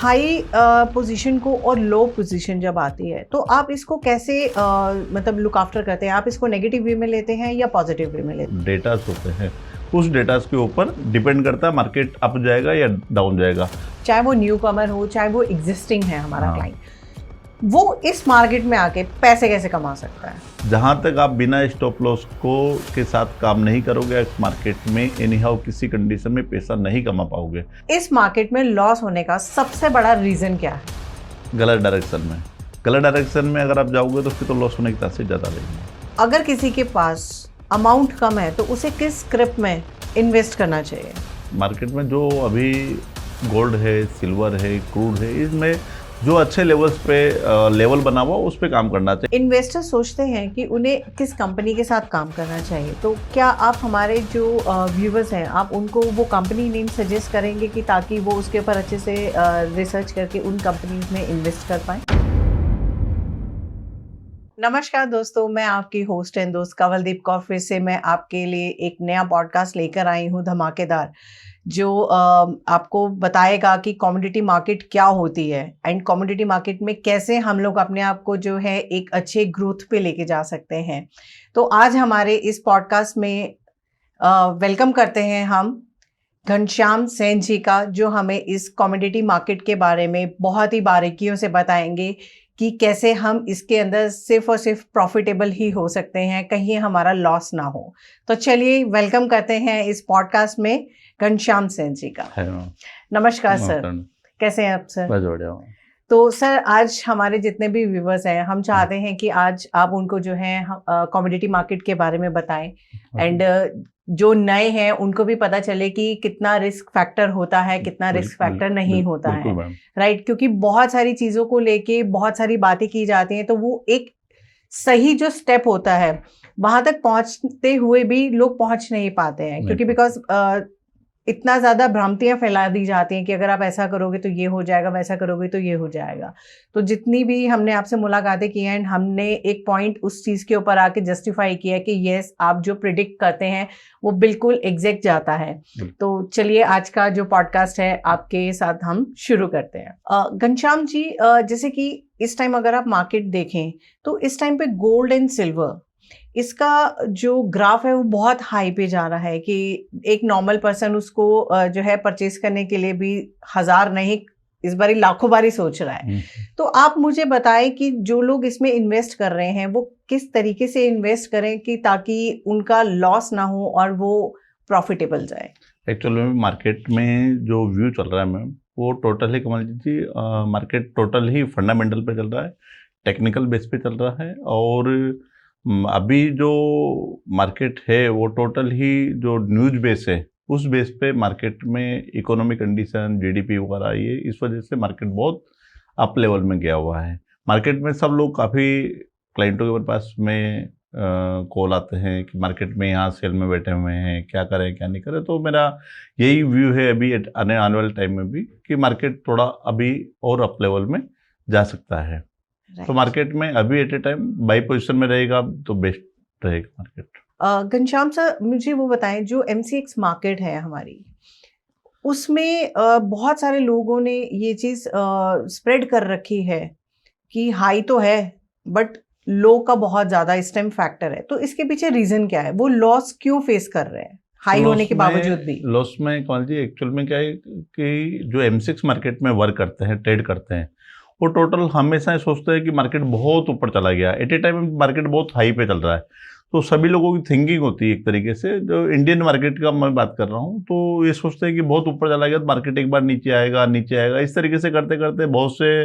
High position को और लो position जब आती है तो आप इसको कैसे मतलब लुक आफ्टर करते हैं? आप इसको नेगेटिव वे में लेते हैं या पॉजिटिव वे में लेते हैं? डेटास होते हैं, उस डेटास के ऊपर डिपेंड करता है मार्केट अप जाएगा या डाउन जाएगा। चाहे वो न्यू कमर हो, चाहे वो एग्जिस्टिंग है हमारा हाँ। क्लाइंट, वो इस मार्केट में आके पैसे कैसे कमा सकता है? जहाँ तक आप बिना स्टॉप लॉस को के साथ काम नहीं करोगे इस मार्केट में, एनी हाउ किसी कंडीशन में पैसा नहीं कमा पाओगे। इस मार्केट में लॉस होने का सबसे बड़ा रीजन क्या है? गलत डायरेक्शन में, गलत डायरेक्शन में अगर आप जाओगे तो फिर तो लॉस होने के चांसेस ज़्यादा रहेंगे। अगर किसी के पास अमाउंट कम है तो उसे किस स्क्रिप्ट में इन्वेस्ट करना चाहिए? मार्केट में जो अभी गोल्ड है, सिल्वर है, क्रूड है, इसमें जो अच्छे लेवल्स पे लेवल बना हुआ उस पे काम करना चाहिए। इन्वेस्टर सोचते हैं कि उन्हें किस कंपनी के साथ काम करना चाहिए, तो क्या आप हमारे जो व्यूवर्स हैं आप उनको वो कंपनी नेम सजेस्ट करेंगे कि ताकि वो उसके ऊपर अच्छे से रिसर्च करके उन कंपनीज में इन्वेस्ट कर पाएं? नमस्कार दोस्तों, मैं आपकी होस्ट एंड दोस्त कंवलदीप कौर फिर से मैं आपके लिए एक नया पॉडकास्ट लेकर आई हूँ धमाकेदार, जो आपको बताएगा कि कमोडिटी मार्केट क्या होती है एंड कमोडिटी मार्केट में कैसे हम लोग अपने आप को जो है एक अच्छे ग्रोथ पे लेके जा सकते हैं। तो आज हमारे इस पॉडकास्ट में वेलकम करते हैं हम घनश्याम सेन जी का, जो हमें इस कमोडिटी मार्केट के बारे में बहुत ही बारीकियों से बताएंगे कि कैसे हम इसके अंदर सिर्फ और सिर्फ प्रॉफिटेबल ही हो सकते हैं, कहीं हमारा लॉस ना हो। तो चलिए वेलकम करते हैं इस पॉडकास्ट में घनश्याम सेन जी का। नमस्कार सर, कैसे हैं आप सर? बस बढ़िया। तो सर, आज हमारे जितने भी व्यूवर्स हैं हम चाहते हैं कि आज आप उनको जो है कमोडिटी मार्केट के बारे में बताएं एंड जो नए हैं उनको भी पता चले कि कितना रिस्क फैक्टर होता है, कितना रिस्क फैक्टर नहीं होता है, राइट? क्योंकि बहुत सारी चीज़ों को लेके बहुत सारी बातें की जाती हैं, तो वो एक सही जो स्टेप होता है वहां तक पहुंचते हुए भी लोग पहुंच नहीं पाते हैं, क्योंकि बिकॉज इतना ज़्यादा भ्रांतियां फैला दी जाती हैं कि अगर आप ऐसा करोगे तो ये हो जाएगा, वैसा करोगे तो ये हो जाएगा। तो जितनी भी हमने आपसे मुलाकातें की हैं, हमने एक पॉइंट उस चीज़ के ऊपर आके जस्टिफाई किया कि यस, आप जो प्रिडिक्ट करते हैं वो बिल्कुल एग्जैक्ट जाता है। तो चलिए आज का जो पॉडकास्ट है आपके साथ हम शुरू करते हैं। घनश्याम जी, जैसे कि इस टाइम अगर आप मार्केट देखें तो इस टाइम पे गोल्ड एंड सिल्वर, इसका जो ग्राफ है वो बहुत हाई पे जा रहा है कि एक नॉर्मल पर्सन उसको जो है परचेज करने के लिए भी 1000 नहीं, इस बारी लाखों बारी सोच रहा है। तो आप मुझे बताएं कि जो लोग इसमें इन्वेस्ट कर रहे हैं वो किस तरीके से इन्वेस्ट करें कि ताकि उनका लॉस ना हो और वो प्रॉफिटेबल जाए। एक्चुअली मार्केट में जो व्यू चल रहा है मैम, वो टोटल ही कमल जी, मार्केट टोटल ही फंडामेंटल पे चल रहा है, टेक्निकल बेस पे चल रहा है। और अभी जो मार्केट है वो टोटल ही जो न्यूज बेस है उस बेस पे मार्केट में इकोनॉमिक कंडीशन, जीडीपी वगैरह, ये इस वजह से मार्केट बहुत अप लेवल में गया हुआ है। मार्केट में सब लोग, काफ़ी क्लाइंटों के पास में कॉल आते हैं कि मार्केट में यहाँ सेल में बैठे हुए हैं, क्या करें क्या नहीं करें। तो मेरा यही व्यू है अभी आने वाले टाइम में भी कि मार्केट थोड़ा अभी और अप लेवल में जा सकता है। तो मार्केट में अभी at a time buy position में रहेगा तो बेस्ट रहेगा मार्केट। घनश्याम सर, मुझे वो बताएं, जो MCX मार्केट है हमारी, उसमें बहुत सारे लोगों ने ये चीज़ स्प्रेड कर रखी है कि हाई तो है बट लो का बहुत ज़्यादा इस टाइम फैक्टर है। तो इसके पीछे रीज़न क्या है? वो लॉस क्यों फेस कर रहे हैं हाई होने के बावजूद भी? लॉस में कौन जी, एक्चुअल में क्या है कि जो M6 मार्केट में वर्क करते हैं, ट्रेड करते हैं, वो टोटल हमेशा सोचते हैं कि मार्केट बहुत ऊपर चला गया, एट ए टाइम मार्केट बहुत हाई पे चल रहा है। तो सभी लोगों की थिंकिंग होती है एक तरीके से, जो इंडियन मार्केट का मैं बात कर रहा हूँ, तो ये सोचते हैं कि बहुत ऊपर चला गया तो मार्केट एक बार नीचे आएगा, नीचे आएगा। इस तरीके से करते करते बहुत से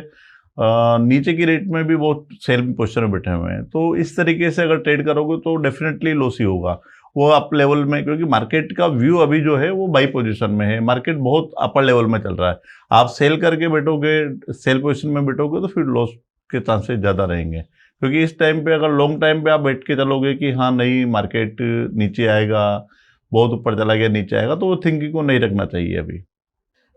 नीचे की रेट में भी बहुत सेल पोजिशन में बैठे हुए हैं। तो इस तरीके से अगर ट्रेड करोगे तो डेफिनेटली लॉस ही होगा वो अप लेवल में, क्योंकि मार्केट का व्यू अभी जो है वो बाई पोजीशन में है, मार्केट बहुत अपर लेवल में चल रहा है। आप सेल करके बैठोगे, सेल पोजीशन में बैठोगे तो फिर लॉस के चांसेस ज़्यादा रहेंगे, क्योंकि इस टाइम पे अगर लॉन्ग टाइम पे आप बैठ के चलोगे कि हाँ नहीं मार्केट नीचे आएगा, बहुत ऊपर चला गया नीचे आएगा, तो वो थिंकिंग को नहीं रखना चाहिए अभी।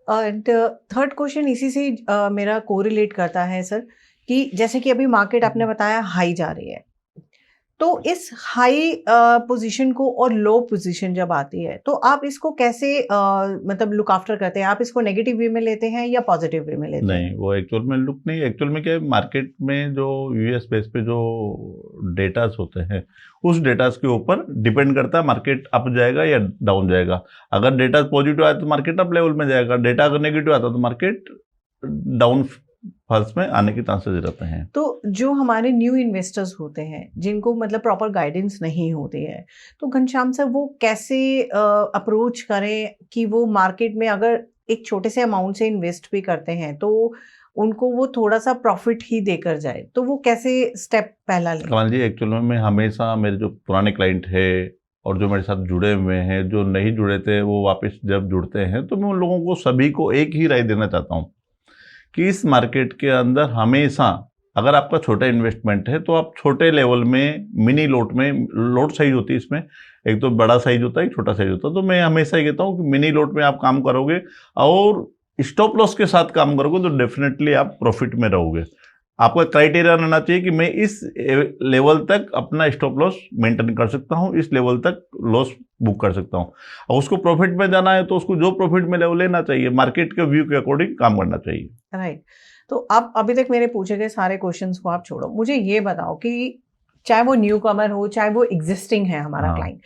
एंड थर्ड क्वेश्चन इसी से मेरा कोरिलेट करता है सर, कि जैसे कि अभी मार्केट आपने बताया हाई जा रही है, तो इस हाई पोजीशन को और लो पोजीशन जब आती है तो आप इसको कैसे मतलब लुक आफ्टर करते हैं? आप इसको नेगेटिव वे में लेते हैं या पॉजिटिव वे में लेते नहीं, हैं? वो एक्चुअल में लुक नहीं, एक्चुअल में क्या है, मार्केट में जो यूएस बेस पे जो डेटास होते हैं, उस डेटास के ऊपर डिपेंड करता है मार्केट अप जाएगा या डाउन जाएगा। अगर डेटा पॉजिटिव आया तो मार्केट अप लेवल में जाएगा, डेटा अगर नेगेटिव आता तो मार्केट डाउन फॉल्स में आने के चांसेस रहते हैं। तो जो हमारे न्यू इन्वेस्टर्स होते हैं जिनको मतलब प्रॉपर गाइडेंस नहीं होती है, तो घनश्याम सर वो कैसे अप्रोच करें कि वो मार्केट में अगर एक छोटे से अमाउंट से इन्वेस्ट भी करते हैं तो उनको वो थोड़ा सा प्रॉफिट ही देकर जाए, तो वो कैसे स्टेप पहला लें? कमाल जी, एक्चुअल में मैं हमेशा मेरे जो पुराने क्लाइंट है और जो मेरे साथ जुड़े हुए हैं, जो नहीं जुड़े थे वो वापस जब जुड़ते हैं, तो मैं उन लोगों को सभी को एक ही राय देना चाहता हूँ कि इस मार्केट के अंदर हमेशा अगर आपका छोटा इन्वेस्टमेंट है तो आप छोटे लेवल में मिनी लोट में, लोट साइज होती है इसमें, एक तो बड़ा साइज होता है एक छोटा साइज होता है, तो मैं हमेशा ये कहता हूँ कि मिनी लोट में आप काम करोगे और स्टॉप लॉस के साथ काम करोगे तो डेफिनेटली आप प्रॉफिट में रहोगे। आपका क्राइटेरिया रहना चाहिए कि मैं इस लेवल तक अपना स्टॉप लॉस मेंटेन कर सकता हूँ, इस लेवल तक लॉस बुक कर सकता हूँ, और उसको प्रॉफिट में जाना है तो उसको जो प्रॉफिट में लेवल लेना चाहिए, मार्केट के व्यू के अकॉर्डिंग काम करना चाहिए। राइट। तो आप अभी तक मेरे पूछे गए सारे क्वेश्चंस को आप छोड़ो, मुझे ये बताओ कि चाहे वो न्यू कमर हो चाहे वो एग्जिस्टिंग है हमारा हाँ। क्लाइंट,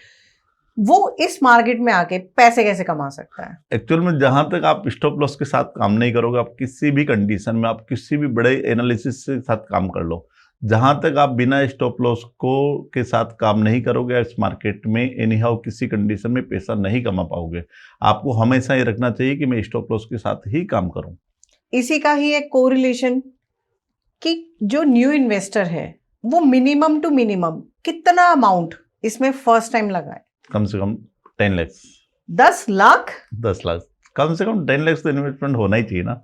वो इस मार्केट में आके पैसे कैसे कमा सकता है? एक्चुअल में जहां तक आप स्टॉप लॉस के साथ काम नहीं करोगे, आप किसी भी कंडीशन में, आप किसी भी बड़े एनालिसिस के साथ काम कर लो, जहां तक आप बिना स्टॉप लॉस को के साथ काम नहीं करोगे इस मार्केट में एनी हाउ किसी कंडीशन में पैसा नहीं कमा पाओगे। आपको हमेशा ये रखना चाहिए कि मैं स्टॉप लॉस के साथ ही काम करूं। इसी का ही एक कोरिलेशन कि जो न्यू इन्वेस्टर है वो मिनिमम टू मिनिमम कितना अमाउंट इसमें फर्स्ट टाइम लगाए? कम से कम 10 लाख। 10 लाख? 10 लाख कम से कम 10 लाख तो इन्वेस्टमेंट होना ही चाहिए ना।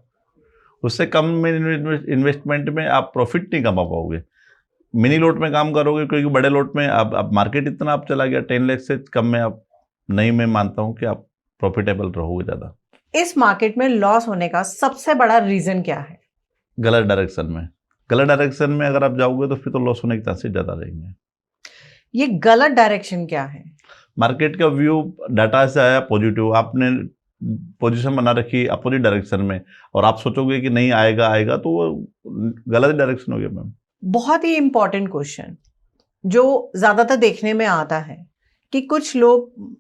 उससे कम में इन्वेस्टमेंट में आप प्रॉफिट नहीं कमा पाओगे। मिनी लोट में काम करोगे, क्योंकि बड़े लोट में आप मार्केट इतना आप चला गया, 10 लाख से कम में आप नहीं, मैं मानता हूँ कि आप प्रॉफिटेबल रहोगे ज़्यादा। इस मार्केट में लॉस होने का सबसे बड़ा रीजन क्या है? गलत डायरेक्शन में। गलत डायरेक्शन में अगर आप जाओगे तो फिर तो लॉस होने के चांसेस ज़्यादा रहेंगे। ये गलत डायरेक्शन क्या है? मार्केट का व्यू डाटा से आया पॉजिटिव, आपने पोजीशन बना रखी अपोजिट डायरेक्शन में और आप सोचोगे कि नहीं आएगा आएगा, तो वो गलत डायरेक्शन हो गया मैम। बहुत ही इंपॉर्टेंट क्वेश्चन जो ज्यादातर देखने में आता है कि कुछ लोग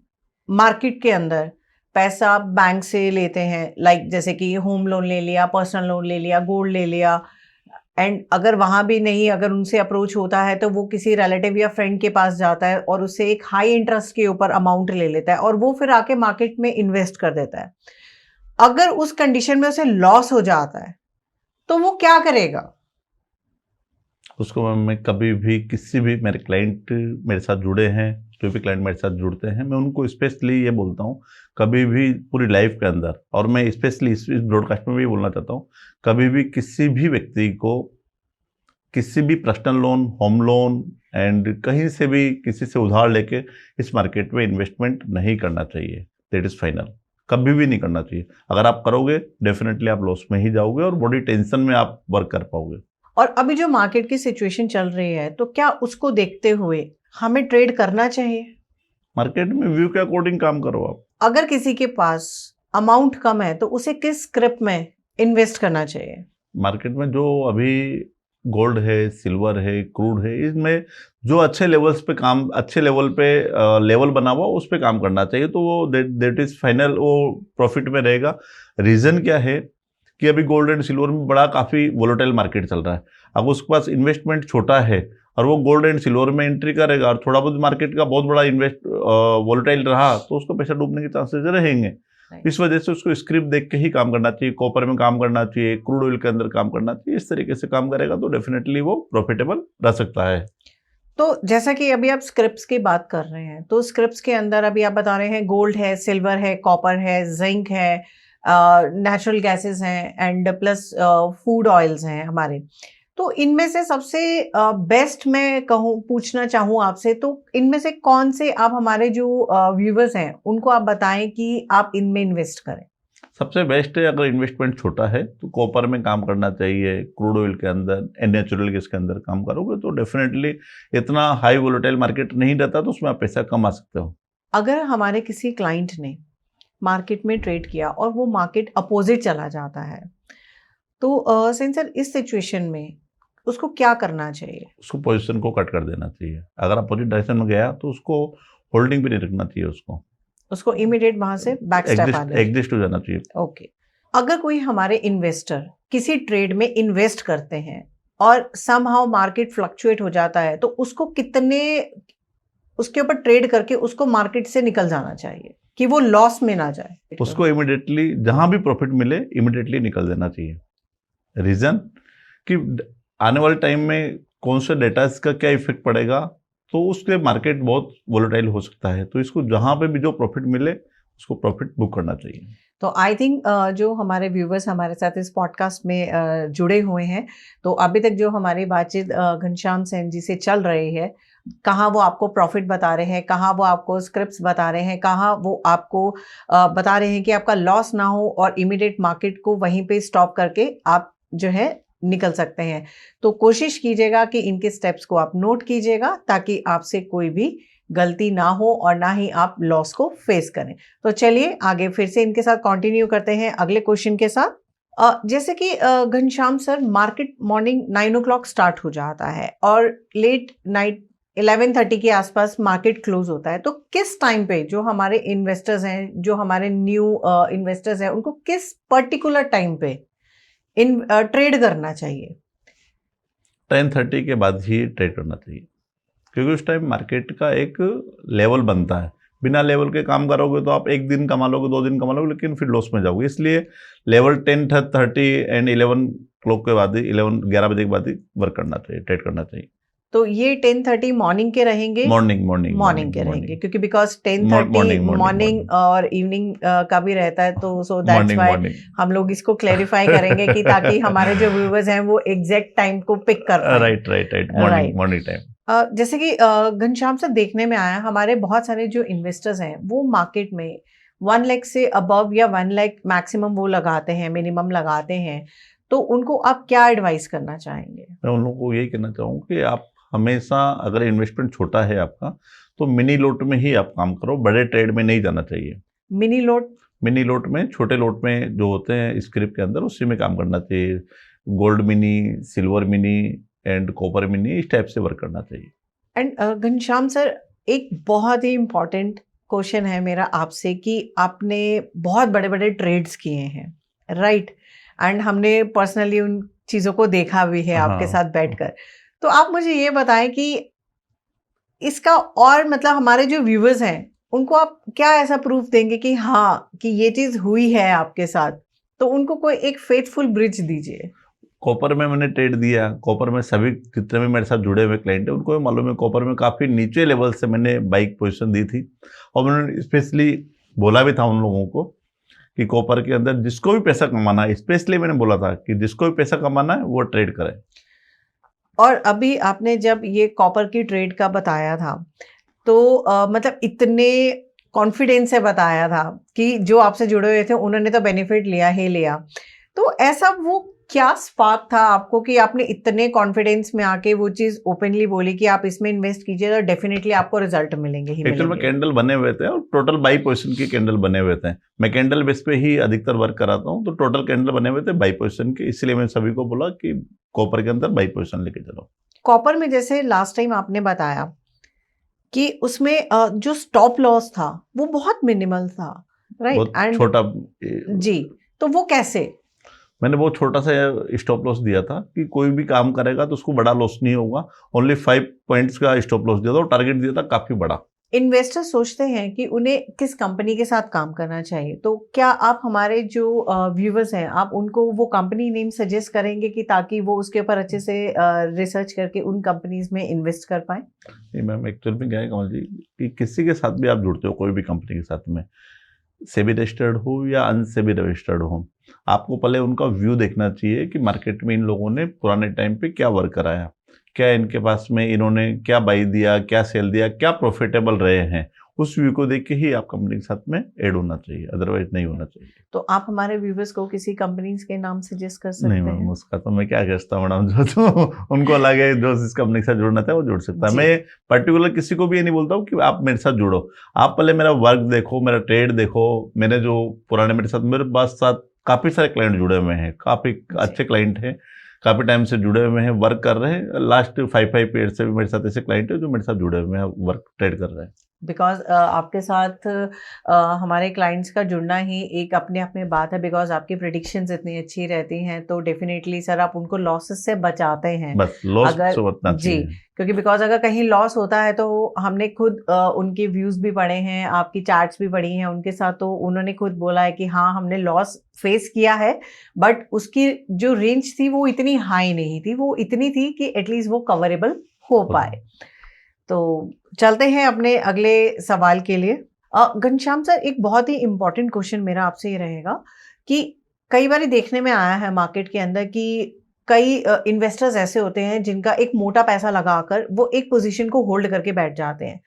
मार्केट के अंदर पैसा बैंक से लेते हैं, लाइक जैसे कि होम लोन ले लिया, पर्सनल लोन ले लिया, गोल्ड ले लिया, एंड अगर वहां भी नहीं, अगर उनसे अप्रोच होता है तो वो किसी रिलेटिव या फ्रेंड के पास जाता है और उससे एक हाई इंटरेस्ट के ऊपर अमाउंट ले लेता है और वो फिर आके मार्केट में इन्वेस्ट कर देता है। अगर उस कंडीशन में उसे लॉस हो जाता है तो वो क्या करेगा? उसको मैं कभी भी किसी भी मेरे क्लाइंट मेरे साथ जुड़े हैं, जो भी क्लाइंट मेरे साथ जुड़ते हैं, मैं उनको स्पेशली ये बोलता हूँ, कभी भी पूरी लाइफ के अंदर, और मैं स्पेशली इस ब्रॉडकास्ट में भी बोलना चाहता हूँ, कभी भी किसी भी व्यक्ति को किसी भी personal loan, home loan and कहीं से भी किसी से उधार लेके इस मार्केट में इन्वेस्टमेंट नहीं करना चाहिए। That is final. कभी भी नहीं करना चाहिए। अगर आप करोगे डेफिनेटली आप लॉस में ही जाओगे और बड़ी टेंशन में आप वर्क कर पाओगे। और अभी जो मार्केट की सिचुएशन चल रही है, तो क्या उसको देखते हुए हमें ट्रेड करना चाहिए? मार्केट में व्यू के अकॉर्डिंग काम करो आप। अगर किसी के पास अमाउंट कम है तो उसे किस स्क्रिप्ट में इन्वेस्ट करना चाहिए? मार्केट में जो अभी गोल्ड है, सिल्वर है, क्रूड है, इसमें जो अच्छे लेवल्स पे काम, अच्छे लेवल पे लेवल बना हुआ उस पे काम करना चाहिए, तो वो दैट इज फाइनल, वो प्रॉफिट में रहेगा। रीज़न क्या है कि अभी गोल्ड एंड सिल्वर में बड़ा काफ़ी वोलेटाइल मार्केट चल रहा है। अब उसके पास इन्वेस्टमेंट छोटा है और वो गोल्ड एंड सिल्वर में एंट्री करेगा और थोड़ा बहुत मार्केट का बहुत बड़ा वोलेटाइल रहा तो उसका पैसा डूबने के चांसेस रहेंगे। इस वजह से उसको स्क्रिप्ट देख के ही काम करना चाहिए, कॉपर में काम करना चाहिए, क्रूड ऑयल के अंदर काम करना चाहिए। इस तरीके से काम करेगा तो डेफिनेटली वो प्रॉफिटेबल रह सकता है। तो जैसा कि अभी आप स्क्रिप्ट्स की बात कर रहे हैं, तो स्क्रिप्ट्स के अंदर अभी आप बता रहे हैं गोल्ड है, सिल्वर है, कॉपर है, जिंक है, नेचुरल गैसेस हैं एंड प्लस फूड ऑयल्स हैं हमारे। तो इनमें से सबसे बेस्ट मैं कहूँ, पूछना चाहूँ आपसे, तो इनमें से कौन से आप हमारे जो व्यूवर्स हैं उनको आप बताएं कि आप इनमें इन्वेस्ट करें? सबसे बेस्ट है अगर इन्वेस्टमेंट छोटा है तो कॉपर में काम करना चाहिए, क्रूड ऑयल के अंदर, नेचुरल गैस के अंदर काम करोगे तो डेफिनेटली इतना हाई वोलेटाइल मार्केट नहीं रहता, तो उसमें आप पैसा कमा सकते हो। अगर हमारे किसी क्लाइंट ने मार्केट में ट्रेड किया और वो मार्केट अपोजिट चला जाता है, तो सेंसर इस सिचुएशन में उसको क्या करना चाहिए? उसको पोजीशन को कट कर देना चाहिए। अगर अपोजिट डायरेक्शन में गया तो उसको होल्डिंग भी नहीं रखना चाहिए, उसको इमीडिएट वहां से बैक स्टेप आना एग्जिस्ट हो जाना चाहिए। ओके। अगर कोई हमारे इन्वेस्टर किसी ट्रेड में इन्वेस्ट करते हैं और समहाउ मार्केट फ्लक्चुएट हो जाता है, तो उसको कितने उसके ऊपर ट्रेड करके उसको मार्केट से निकल जाना चाहिए कि वो लॉस में ना जाए? उसको इमिडिएटली जहां भी प्रॉफिट मिले इमिडिएटली निकल देना चाहिए। रीजन कि आने वाले टाइम में कौन से डेटा का क्या इफेक्ट पड़ेगा, तो उसके मार्केट बहुत वोलेटाइल हो सकता है, तो इसको जहां पे भी जो प्रॉफिट मिले उसको प्रॉफिट बुक करना चाहिए। तो आई थिंक जो हमारे व्यूवर्स हमारे साथ इस पॉडकास्ट में जुड़े हुए हैं, तो अभी तक जो हमारी बातचीत घनश्याम सेन जी से चल रही है, कहाँ वो आपको प्रॉफिट बता रहे हैं, कहाँ वो आपको स्क्रिप्ट्स बता रहे हैं, कहाँ वो आपको बता रहे हैं कि आपका लॉस ना हो और इमीडिएट मार्केट को वहीं पे स्टॉप करके आप जो है निकल सकते हैं। तो कोशिश कीजिएगा कि इनके स्टेप्स को आप नोट कीजिएगा ताकि आपसे कोई भी गलती ना हो और ना ही आप लॉस को फेस करें। तो चलिए आगे फिर से इनके साथ कंटिन्यू करते हैं अगले क्वेश्चन के साथ। जैसे कि Ghanshyam sir, market morning 9 o'clock start हो जाता है और लेट नाइट 11:30 के आसपास मार्केट क्लोज होता है, तो किस टाइम पे जो हमारे इन्वेस्टर्स हैं, जो हमारे न्यू इन्वेस्टर्स हैं, उनको किस पर्टिकुलर टाइम पे ट्रेड करना चाहिए? 10:30 के बाद ही ट्रेड करना चाहिए, क्योंकि उस टाइम मार्केट का एक लेवल बनता है। बिना लेवल के काम करोगे तो आप एक दिन कमा लोगे, 2 दिन कमा लोगे, लेकिन फिर लॉस में जाओगे। इसलिए लेवल 10:30 एंड 11 o'clock के बाद ही 11 बजे के बाद ही वर्क करना चाहिए, ट्रेड करना चाहिए। तो ये 10:30 मॉर्निंग के रहेंगे? मॉर्निंग के रहेंगे, क्योंकि बिकॉज 10:30 मॉर्निंग और इवनिंग का भी रहता है, तो सो दैट्स व्हाई हम लोग इसको क्लैरिफाई करेंगे कि ताकि हमारे जो व्यूअर्स हैं वो एग्जैक्ट टाइम को पिक कर पाए। Right, morning time. जैसे कि घनश्याम से देखने में आया, हमारे बहुत सारे जो इन्वेस्टर्स हैं वो मार्केट में 1 लाख से अबव या 1 लाख मैक्सिमम वो लगाते हैं, मिनिमम लगाते हैं, तो उनको आप क्या एडवाइस करना चाहेंगे? मैं उन लोगों को यही कहना चाहूँगा कि आप हमेशा, अगर इन्वेस्टमेंट छोटा है आपका, तो मिनी लोट में ही आप काम करो, बड़े ट्रेड में नहीं जाना चाहिए। मिनी लोट में, छोटे लोट में जो होते हैं स्क्रिप्ट के अंदर, उसी में काम करना चाहिए। Gold mini, silver mini and copper mini, इस टाइप से वर्क करना चाहिए। एंड घनश्याम सर, एक बहुत ही इम्पोर्टेंट क्वेश्चन है मेरा आपसे कि आपने बहुत बड़े बड़े ट्रेड्स किए हैं, राइट? एंड हमने पर्सनली उन चीज़ों को देखा भी है आपके साथ बैठकर। तो आप मुझे ये बताएं कि इसका, और मतलब हमारे जो व्यूअर्स हैं उनको आप क्या ऐसा प्रूफ देंगे कि हाँ, कि ये चीज हुई है आपके साथ, तो उनको कोई एक फेथफुल ब्रिज दीजिए। कॉपर में मैंने ट्रेड दिया, कॉपर में सभी जितने भी मेरे साथ जुड़े हुए क्लाइंट हैं उनको मालूम है, कॉपर में काफ़ी नीचे लेवल से मैंने बाइक पोजीशन दी थी, और मैंने स्पेशली बोला भी था उन लोगों को कि कॉपर के अंदर जिसको भी पैसा कमाना है, स्पेशली मैंने बोला था कि जिसको भी पैसा कमाना है वो ट्रेड करे। और अभी आपने जब ये कॉपर की ट्रेड का बताया था, तो मतलब इतने कॉन्फिडेंस से बताया था कि जो आपसे जुड़े हुए थे उन्होंने तो बेनिफिट लिया ही लिया। तो ऐसा वो क्या स्पार्क था आपको कि आपने इतने कॉन्फिडेंस में आके वो चीज ओपनली बोली कि आप इसमें इन्वेस्ट कीजिए तो डेफिनेटली आपको रिजल्ट मिलेंगे ही मिलेंगे? में कैंडल बने हुए थे और टोटल बाई पोजीशन के कैंडल बने हुए थे। मैं कैंडल बेस पे ही अधिकतर वर्क कराता हूँ, तो टोटल कैंडल बने हुए थे बाई पोजीशन के, इसलिए मैंने सभी को बोला कि कॉपर के अंदर बाई पोजीशन लेके चलो। कॉपर में जैसे लास्ट टाइम आपने बताया कि उसमें जो स्टॉप लॉस था वो बहुत मिनिमल था, राइट? एंड छोटा जी, तो वो कैसे? मैंने बहुत छोटा सा स्टॉप लॉस दिया था कि कोई भी काम करेगा तो उसको बड़ा लॉस नहीं होगा, ओनली 5 पॉइंट्स का स्टॉप लॉस दिया था और टारगेट दिया था काफी बड़ा। इन्वेस्टर सोचते हैं कि उन्हें किस कंपनी के साथ काम करना चाहिए, तो क्या आप हमारे जो व्यूवर्स हैं आप उनको वो कंपनी नेम सजेस्ट करेंगे कि ताकि वो उसके ऊपर अच्छे से रिसर्च करके उन कंपनीज में इन्वेस्ट कर पाए? नहीं मैम, एक्चुअल में क्या है कमल जी कि किसी के साथ भी आप जुड़ते हो, कोई भी कंपनी के साथ में, सेबी रजिस्टर्ड हो या अनसेबी रजिस्टर्ड हो, आपको पहले उनका व्यू देखना चाहिए कि मार्केट में इन लोगों ने पुराने टाइम पे क्या वर्क कराया, क्या इनके पास में इन्होंने क्या बाई दिया, क्या सेल दिया, क्या प्रॉफिटेबल रहे हैं, उस व्यू को देख के ही आप कंपनी के साथ में ऐड होना चाहिए, अदरवाइज नहीं होना चाहिए। तो आप हमारे व्यूवर्स को किसी कंपनीज के नाम सजेस्ट कर सकते नहीं हैं? मैम, उसका तो मैं क्या कहता हूँ मैडम, जो तो उनको लगे जो इस कंपनी के साथ जुड़ना था वो जुड़ सकता है। जी। मैं पर्टिकुलर किसी को भी ये नहीं बोलता हूँ कि आप मेरे साथ जुड़ो। आप पहले मेरा वर्क देखो, मेरा ट्रेड देखो, मैंने जो पुराने मेरे पास साथ काफी सारे क्लाइंट जुड़े हुए हैं, काफी अच्छे क्लाइंट हैं, काफी टाइम से जुड़े हुए हैं, वर्क कर रहे हैं। लास्ट 5 ईयर से भी मेरे साथ ऐसे क्लाइंट है जो मेरे साथ जुड़े हुए हैं, वर्क ट्रेड कर रहे हैं। बिकॉज आपके साथ हमारे क्लाइंट्स का जुड़ना ही एक अपने आप में बात है, बिकॉज आपकी प्रिडिक्शंस इतनी अच्छी रहती हैं, तो डेफिनेटली सर आप उनको लॉसेस से बचाते हैं। बस लॉस अगर से बचना जी, चाहिए। क्योंकि बिकॉज अगर कहीं लॉस होता है तो हमने खुद उनके व्यूज भी पढ़े हैं, आपकी चार्ट्स भी पढ़ी हैं उनके साथ, तो उन्होंने खुद बोला है कि हाँ हमने लॉस फेस किया है, बट उसकी जो रेंज थी वो इतनी हाई नहीं थी, वो इतनी थी कि एटलीस्ट वो कवरेबल हो पाए। तो चलते हैं अपने अगले सवाल के लिए। घनश्याम सर, एक बहुत ही इम्पोर्टेंट क्वेश्चन मेरा आपसे ये रहेगा कि कई बार देखने में आया है मार्केट के अंदर कि कई इन्वेस्टर्स ऐसे होते हैं जिनका एक मोटा पैसा लगाकर वो एक पोजीशन को होल्ड करके बैठ जाते हैं,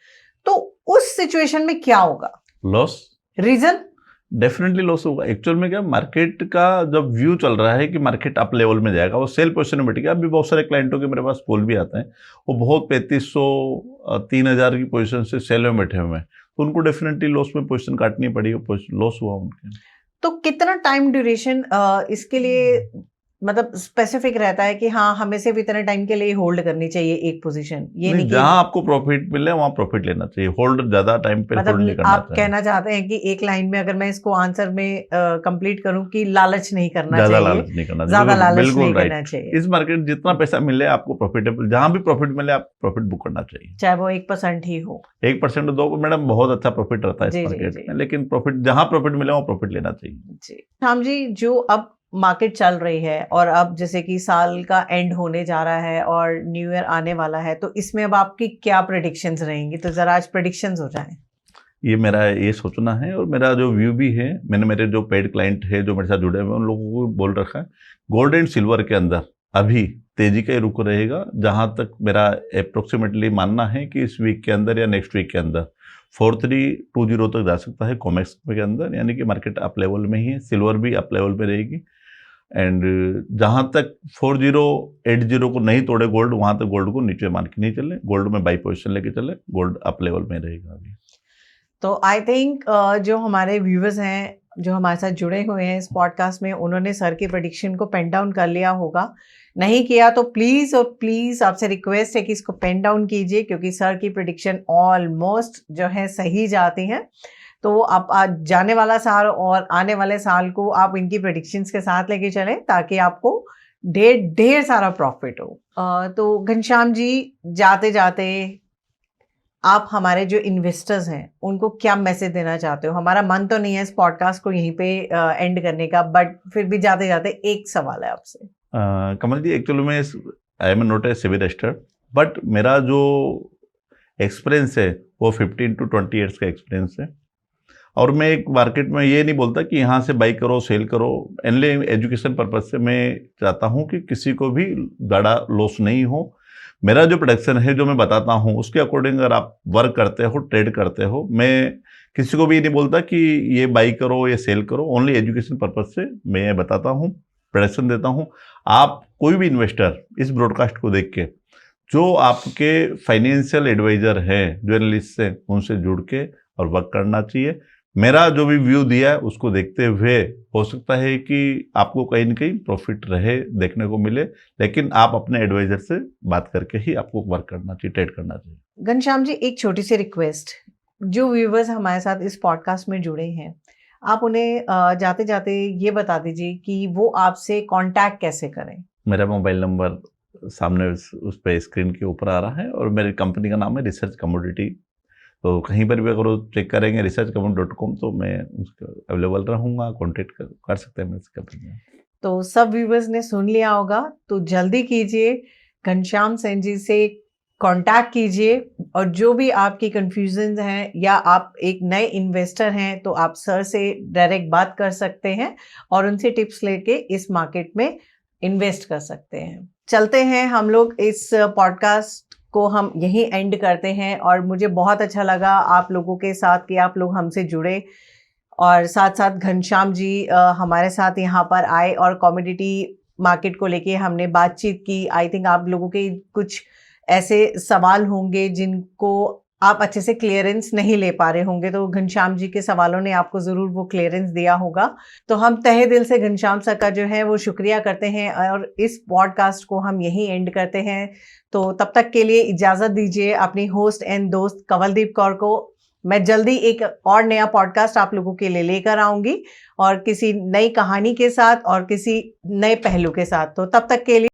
तो उस सिचुएशन में क्या होगा? Loss, reason? डेफिनेटली लॉस होगा। एक्चुअल में क्या, मार्केट का जब व्यू चल रहा है कि मार्केट अप लेवल में जाएगा, वो सेल पोजीशन में बैठेगा। अभी बहुत सारे क्लाइंटों के मेरे पास कॉल भी आते हैं, वो बहुत 3500 3000 की पोजीशन से सेल में बैठे हुए हैं, तो उनको डेफिनेटली लॉस में पोजीशन काटनी पड़ी, लॉस हुआ उनके। तो कितना टाइम ड्यूरेशन इसके लिए मतलब स्पेसिफिक रहता है कि हाँ हमें सिर्फ इतने टाइम के लिए होल्ड करनी चाहिए एक पोजीशन? ये नहीं कि जहां आपको प्रॉफिट मिले वहां प्रॉफिट लेना चाहिए, होल्ड ज्यादा टाइम पे होल्ड नहीं मतलब करना आप चाहिए। कहना चाहते हैं कि एक लाइन में अगर मैं इसको आंसर में कंप्लीट करूं कि लालच नहीं करना ज्यादा चाहिए, लालच नहीं करना ज्यादा चाहिए, लालच बिल्कुल नहीं राइट। करना चाहिए, इस मार्केट जितना पैसा मिले आपको प्रॉफिटेबल, जहां भी प्रॉफिट मिले आप प्रॉफिट बुक करना चाहिए। चाहे वो 1% ही हो। 1% 2 मैडम बहुत अच्छा प्रॉफिट रहता है इस जी जी मार्केट जी में, लेकिन प्रॉफिट जहां प्रॉफिट मिले वहां प्रॉफिट लेना चाहिए। जी। राम जी, जो अब मार्केट चल रही है और अब जैसे कि साल का एंड होने जा रहा है और न्यू ईयर आने वाला है, तो इसमें अब आपकी क्या प्रेडिक्शंस रहेंगी? तो जरा आज प्रेडिक्शंस हो जाए। ये मेरा ये सोचना है, और मेरा जो व्यू भी है, मैंने मेरे जो पेड क्लाइंट है जो मेरे साथ जुड़े हुए हैं उन लोगों को भी बोल रखा है, गोल्ड एंड सिल्वर के अंदर अभी तेजी का ही रुख रहेगा। जहां तक मेरा अप्रोक्सीमेटली मानना है कि इस वीक के अंदर या नेक्स्ट वीक के अंदर 4320 तक जा सकता है कॉमेक्स के अंदर, यानी कि मार्केट अप लेवल में ही है, सिल्वर भी अप लेवल में रहेगी। एंड जहां तक 4080 को नहीं तोड़े गोल्ड, वहां तक गोल्ड को नीचे मान के नहीं चले, गोल्ड में बाई पोजिशन लेके चले, गोल्ड अप लेवल में रहेगा अभी। तो आई थिंक जो हमारे व्यूवर्स हैं जो हमारे साथ जुड़े हुए हैं इस पॉडकास्ट में, उन्होंने सर की प्रेडिक्शन को पेन डाउन कर लिया होगा। नहीं किया तो प्लीज और प्लीज आपसे रिक्वेस्ट है कि इसको पेन डाउन कीजिए, क्योंकि सर की प्रेडिक्शन ऑलमोस्ट जो है सही जाती हैं। तो आप आज जाने वाला साल और आने वाले साल को आप इनकी प्रेडिक्शंस के साथ लेके चलें, ताकि आपको ढेर ढेर सारा प्रॉफिट हो। तो घनश्याम जी, जाते जाते आप हमारे जो इन्वेस्टर्स हैं उनको क्या मैसेज देना चाहते हो? हमारा मन तो नहीं है इस पॉडकास्ट को यहीं पे एंड करने का, बट फिर भी जाते जाते एक सवाल है आपसे। कमल जी, एक्चुअली में I am not a civil registered, but मेरा जो एक्सपीरियंस है वो 15 to 20 ईयर्स का एक्सपीरियंस है, और मैं एक मार्केट में ये नहीं बोलता कि यहाँ से बाई करो सेल करो, एनली एजुकेशन पर्पज से मैं चाहता हूँ कि किसी को भी ज़्यादा लॉस नहीं हो। मेरा जो प्रोडक्शन है जो मैं बताता हूँ उसके अकॉर्डिंग अगर आप वर्क करते हो, ट्रेड करते हो, मैं किसी को भी नहीं बोलता कि ये बाई करो या सेल करो, ओनली एजुकेशन पर्पज से मैं ये बताता हूँ, प्रोडक्शन देता हूँ। आप कोई भी इन्वेस्टर इस ब्रॉडकास्ट को देख के जो आपके फाइनेंशियल एडवाइजर हैं, जो एनालिस्ट हैं, उनसे जुड़ के और वर्क करना चाहिए। मेरा जो भी व्यू दिया है उसको देखते हुए हो सकता है कि आपको कहीं ना कहीं प्रॉफिट रहे, देखने को मिले, लेकिन आप अपने एडवाइजर से बात करके ही आपको वर्क करना चाहिए, ट्रेड करना चाहिए। घनश्याम जी, एक छोटी सी रिक्वेस्ट, जो व्यूवर्स हमारे साथ इस पॉडकास्ट में जुड़े हैं, आप उन्हें जाते जाते ये बता दीजिए कि वो आपसे कांटेक्ट कैसे करें। मेरा मोबाइल नंबर सामने उस पर स्क्रीन के ऊपर आ रहा है, और मेरी कंपनी का नाम है रिसर्च कमोडिटी। तो कहीं पर भी अगर वो चेक करेंगे researchcommodity.com, तो मैं उसका अवेलेबल रहूँगा, कॉन्टेक्ट कर सकते हैं मेरे कंपनी में। तो सब व्यूवर्स ने सुन लिया होगा, तो जल्दी कीजिए, घनश्याम सेन जी से कांटेक्ट कीजिए, और जो भी आपकी कंफ्यूजन हैं या आप एक नए इन्वेस्टर हैं तो आप सर से डायरेक्ट बात कर सकते हैं और उनसे टिप्स लेके इस मार्केट में इन्वेस्ट कर सकते हैं। चलते हैं हम लोग इस पॉडकास्ट को हम यहीं एंड करते हैं। और मुझे बहुत अच्छा लगा आप लोगों के साथ कि आप लोग हमसे जुड़े, और साथ साथ घनश्याम जी हमारे साथ यहाँ पर आए और कमोडिटी मार्केट को लेके हमने बातचीत की। आई थिंक आप लोगों के कुछ ऐसे सवाल होंगे जिनको आप अच्छे से क्लियरेंस नहीं ले पा रहे होंगे, तो घनश्याम जी के सवालों ने आपको ज़रूर वो क्लियरेंस दिया होगा। तो हम तहे दिल से घनश्याम सर का जो है वो शुक्रिया करते हैं, और इस पॉडकास्ट को हम यहीं एंड करते हैं। तो तब तक के लिए इजाज़त दीजिए अपनी होस्ट एंड दोस्त कंवलदीप कौर को। मैं जल्दी एक और नया पॉडकास्ट आप लोगों के लिए लेकर आऊंगी, और किसी नई कहानी के साथ और किसी नए पहलू के साथ। तो तब तक के लिए